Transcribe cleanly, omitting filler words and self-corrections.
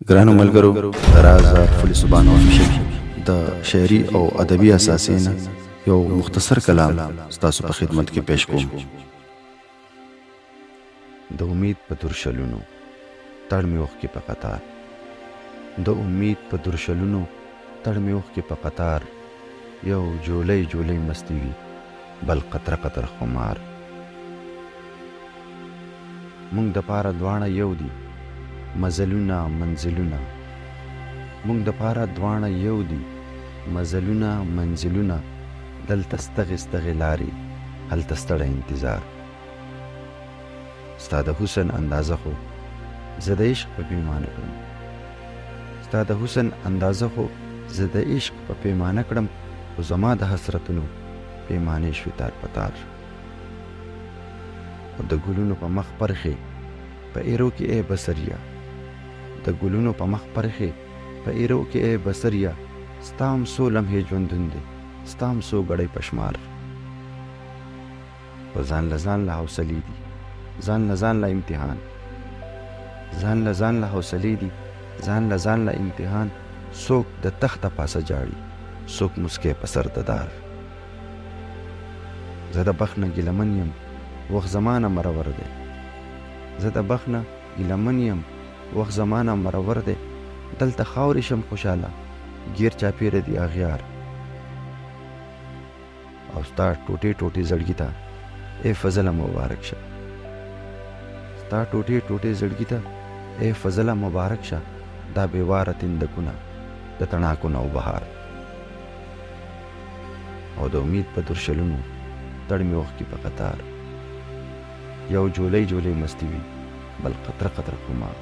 ګرانو ملګرو د راز فل سبحان افیشل د شعري او ادبي اساسینه یو مختصر کلام ستاسو په خدمت کې پیش کوم. د امید په درشلونو تړ می وخت کې په قطار، د امید په درشلونو تړ می وخت کې په قطار، یو جولای جولای مستی وي بل قطره قطره خمار. مونږ د پاره دوانه یو دی مزلونه منزلونه، مونږ د پاره دوانه یو دی مزلونه منزلونه، دلته ستغې ستغې لارې هلته ستړی انتظار. ستا د حسن اندازه خو زه د عشق په پیمانه کړم، ستا د حسن اندازه خو زه د عشق په پیمانه کړم، خو زما د حسرتونو پیمانې شوې تار په تار. او د ګلونو په مخ پرخې په ایرو کې ای بسریا، د ګلونو په مخ پرخې په ایرو کې ای بسریا، ستام سو لمحې ژوندون دی ستام سو ګړی پشمار. په ځان له ځان له حوصلې دي ځان له ځان له امتحان، ځان له ځان له حوصلې دي ځان له ځان له امتحان، څوک د تخته پاسه جاړي څوک مسکې په سر ددار. زه د بخت نه ګیلمن یم وخت زمانه مرور دی، زه د بخت نه ګیلمن یم وخت زمانه مرور دی، دلته خاورې شم خوشاله گیر چاپیره دی اغیار. او ستا ټوټې ټوټې زړګي ته ای فضله مبارک شه، ستا ټوټې ټوټې زړګي ته ای فضله مبارک شه، دا بېواره تندکونه د تڼاکو نه بهار. او د امید په درشلونو تړ مې وخت کې په قطار، یو جولای جولای مستی وي بل قطره قطره خمار.